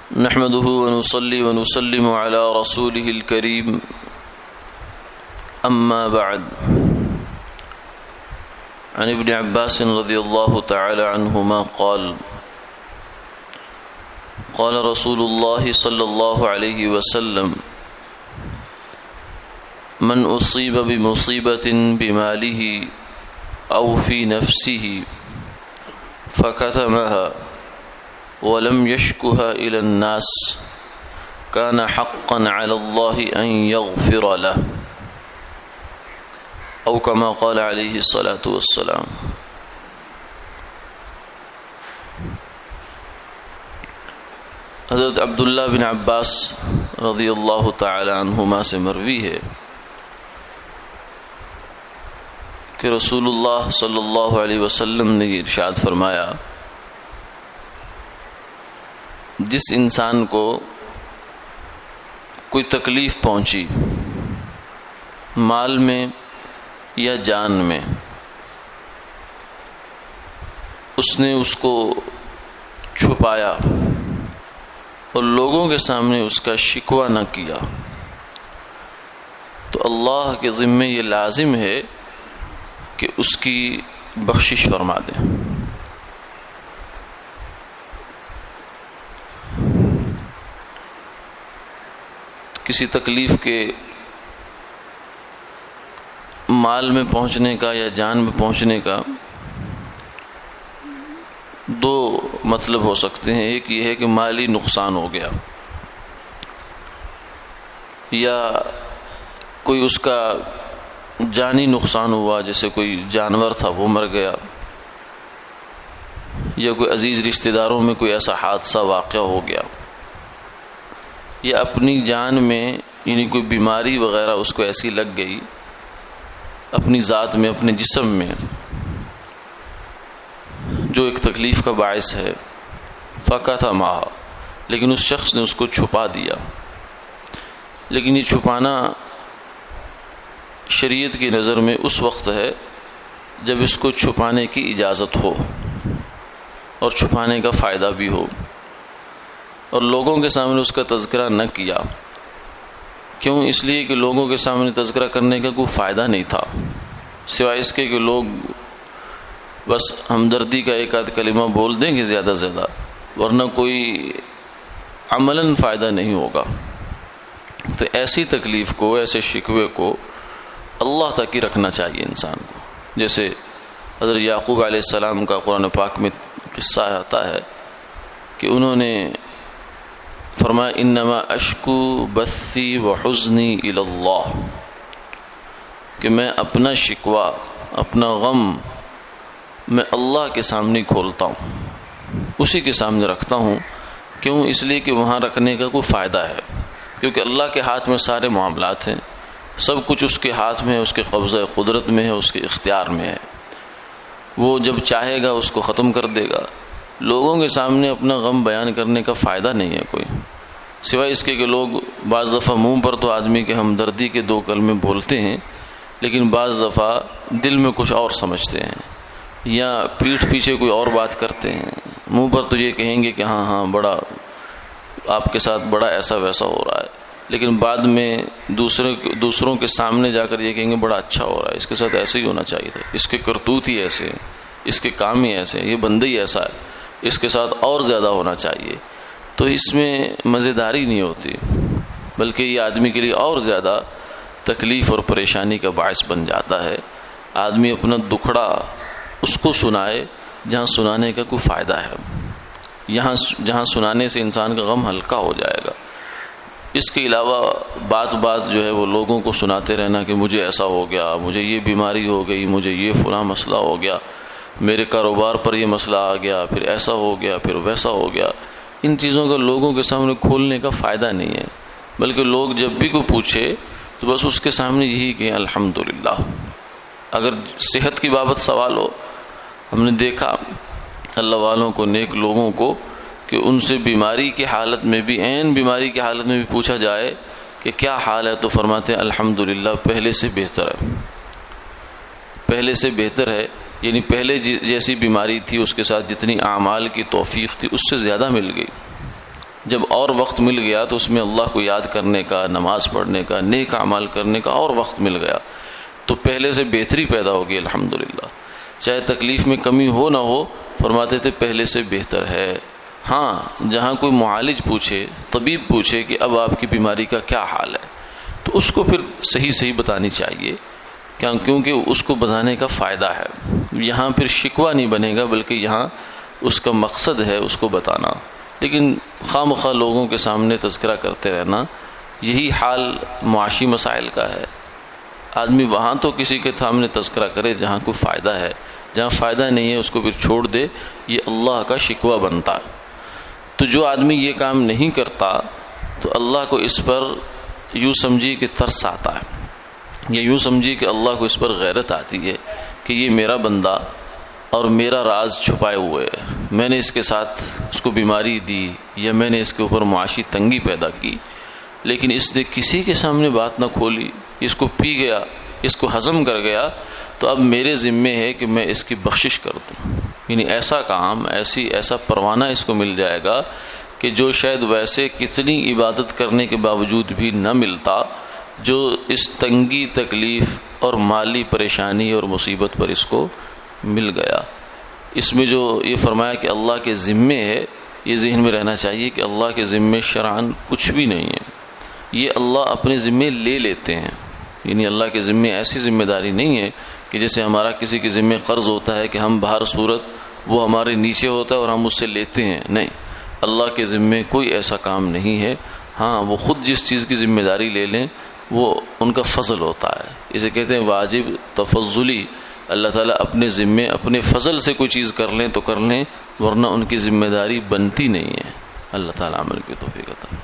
نحمده ونصلي ونسلم على رسوله الكريم أما بعد عن ابن عباس رضي الله تعالى عنهما قال قال رسول الله صلى الله عليه وسلم من أصيب بمصيبة بماله أو في نفسه فكتمها ولم يشكها إلى الناس كان حقا على الله أن يغفر له أو كما قال عليه الصلاة والسلام۔ حضرت عبداللہ بن عباس رضی اللہ تعالی عنہما سے مروی ہے کہ رسول اللہ صلی اللہ علیہ وسلم نے ارشاد فرمایا، جس انسان کو کوئی تکلیف پہنچی مال میں یا جان میں، اس نے اس کو چھپایا اور لوگوں کے سامنے اس کا شکوہ نہ کیا، تو اللہ کے ذمے یہ لازم ہے کہ اس کی بخشش فرما دے۔ کسی تکلیف کے مال میں پہنچنے کا یا جان میں پہنچنے کا دو مطلب ہو سکتے ہیں۔ ایک یہ ہے کہ مالی نقصان ہو گیا، یا کوئی اس کا جانی نقصان ہوا، جیسے کوئی جانور تھا وہ مر گیا، یا کوئی عزیز رشتہ داروں میں کوئی ایسا حادثہ واقع ہو گیا، یا اپنی جان میں یعنی کوئی بیماری وغیرہ اس کو ایسی لگ گئی اپنی ذات میں، اپنے جسم میں، جو ایک تکلیف کا باعث ہے۔ فَكَتَمَهَا، لیکن اس شخص نے اس کو چھپا دیا۔ لیکن یہ چھپانا شریعت کی نظر میں اس وقت ہے جب اس کو چھپانے کی اجازت ہو اور چھپانے کا فائدہ بھی ہو، اور لوگوں کے سامنے اس کا تذکرہ نہ کیا۔ کیوں؟ اس لیے کہ لوگوں کے سامنے تذکرہ کرنے کا کوئی فائدہ نہیں تھا، سوائے اس کے کہ لوگ بس ہمدردی کا ایک آدھ کلمہ بول دیں گے زیادہ سے زیادہ، ورنہ کوئی عملاً فائدہ نہیں ہوگا۔ تو ایسی تکلیف کو، ایسے شکوے کو اللہ تک ہی رکھنا چاہیے انسان کو۔ جیسے حضرت یعقوب علیہ السلام کا قرآن پاک میں قصہ آتا ہے کہ انہوں نے فرمایا، انما اشکو بثی وحزنی الی اللہ، کہ میں اپنا شکوہ، اپنا غم میں اللہ کے سامنے کھولتا ہوں، اسی کے سامنے رکھتا ہوں۔ کیوں؟ اس لیے کہ وہاں رکھنے کا کوئی فائدہ ہے، کیونکہ اللہ کے ہاتھ میں سارے معاملات ہیں، سب کچھ اس کے ہاتھ میں ہے، اس کے قبضہ قدرت میں ہے، اس کے اختیار میں ہے، وہ جب چاہے گا اس کو ختم کر دے گا۔ لوگوں کے سامنے اپنا غم بیان کرنے کا فائدہ نہیں ہے کوئی، سوائے اس کے کہ لوگ بعض دفعہ منہ پر تو آدمی کے ہمدردی کے دو کلمے بولتے ہیں، لیکن بعض دفعہ دل میں کچھ اور سمجھتے ہیں، یا پیٹھ پیچھے کوئی اور بات کرتے ہیں۔ منہ پر تو یہ کہیں گے کہ ہاں ہاں بڑا آپ کے ساتھ بڑا ایسا ویسا ہو رہا ہے، لیکن بعد میں دوسروں کے سامنے جا کر یہ کہیں گے بڑا اچھا ہو رہا ہے، اس کے ساتھ ایسے ہی ہونا چاہیے تھا، اس کے کرتوت ہی ایسے، اس کے کام ہی ایسے، یہ بندہ ہی ایسا ہے، اس کے ساتھ اور زیادہ ہونا چاہیے۔ تو اس میں مزیداری نہیں ہوتی، بلکہ یہ آدمی کے لیے اور زیادہ تکلیف اور پریشانی کا باعث بن جاتا ہے۔ آدمی اپنا دکھڑا اس کو سنائے جہاں سنانے کا کوئی فائدہ ہے، جہاں سنانے سے انسان کا غم ہلکا ہو جائے گا۔ اس کے علاوہ بات جو ہے وہ لوگوں کو سناتے رہنا کہ مجھے ایسا ہو گیا، مجھے یہ بیماری ہو گئی، مجھے یہ فلاں مسئلہ ہو گیا، میرے کاروبار پر یہ مسئلہ آ گیا، پھر ایسا ہو گیا، پھر ویسا ہو گیا، ان چیزوں کا لوگوں کے سامنے کھولنے کا فائدہ نہیں ہے، بلکہ لوگ جب بھی کوئی پوچھے تو بس اس کے سامنے یہی کہ الحمدللہ۔ اگر صحت کی بابت سوال ہو، ہم نے دیکھا اللہ والوں کو، نیک لوگوں کو، کہ ان سے بیماری کی حالت میں بھی، عین بیماری کی حالت میں بھی پوچھا جائے کہ کیا حال ہے، تو فرماتے ہیں الحمدللہ پہلے سے بہتر ہے، پہلے سے بہتر ہے، یعنی پہلے جیسی بیماری تھی اس کے ساتھ جتنی اعمال کی توفیق تھی اس سے زیادہ مل گئی۔ جب اور وقت مل گیا تو اس میں اللہ کو یاد کرنے کا، نماز پڑھنے کا، نیک اعمال کرنے کا اور وقت مل گیا تو پہلے سے بہتری پیدا ہوگی الحمدللہ۔ چاہے تکلیف میں کمی ہو نہ ہو، فرماتے تھے پہلے سے بہتر ہے۔ ہاں جہاں کوئی معالج پوچھے، طبیب پوچھے کہ اب آپ کی بیماری کا کیا حال ہے، تو اس کو پھر صحیح بتانی چاہیے، کیونکہ اس کو بتانے کا فائدہ ہے۔ یہاں پھر شکوہ نہیں بنے گا، بلکہ یہاں اس کا مقصد ہے اس کو بتانا۔ لیکن خواہ مخواہ لوگوں کے سامنے تذکرہ کرتے رہنا، یہی حال معاشی مسائل کا ہے۔ آدمی وہاں تو کسی کے سامنے تذکرہ کرے جہاں کوئی فائدہ ہے، جہاں فائدہ نہیں ہے اس کو پھر چھوڑ دے، یہ اللہ کا شکوہ بنتا ہے۔ تو جو آدمی یہ کام نہیں کرتا تو اللہ کو اس پر یوں سمجھی کہ ترس آتا ہے، یا یوں سمجھی کہ اللہ کو اس پر غیرت آتی ہے کہ یہ میرا بندہ اور میرا راز چھپائے ہوئے ہے، میں نے اس کے ساتھ اس کو بیماری دی یا میں نے اس کے اوپر معاشی تنگی پیدا کی، لیکن اس نے کسی کے سامنے بات نہ کھولی، اس کو پی گیا، اس کو ہضم کر گیا، تو اب میرے ذمے ہے کہ میں اس کی بخشش کر دوں۔ یعنی ایسا کام، ایسا پروانہ اس کو مل جائے گا کہ جو شاید ویسے کتنی عبادت کرنے کے باوجود بھی نہ ملتا، جو اس تنگی، تکلیف اور مالی پریشانی اور مصیبت پر اس کو مل گیا۔ اس میں جو یہ فرمایا کہ اللہ کے ذمے ہے، یہ ذہن میں رہنا چاہیے کہ اللہ کے ذمے شرعاً کچھ بھی نہیں ہے، یہ اللہ اپنے ذمے لے لیتے ہیں۔ یعنی اللہ کے ذمے ایسی ذمہ داری نہیں ہے کہ جیسے ہمارا کسی کے ذمے قرض ہوتا ہے کہ ہم بہر صورت وہ ہمارے نیچے ہوتا ہے اور ہم اس سے لیتے ہیں، نہیں، اللہ کے ذمے کوئی ایسا کام نہیں ہے۔ ہاں وہ خود جس چیز کی ذمہ داری لے لیں وہ ان کا فضل ہوتا ہے، اسے کہتے ہیں واجب تفضلی۔ اللہ تعالیٰ اپنے ذمے اپنے فضل سے کوئی چیز کر لیں تو کر لیں، ورنہ ان کی ذمہ داری بنتی نہیں ہے۔ اللہ تعالیٰ عمل کی توفیق عطا۔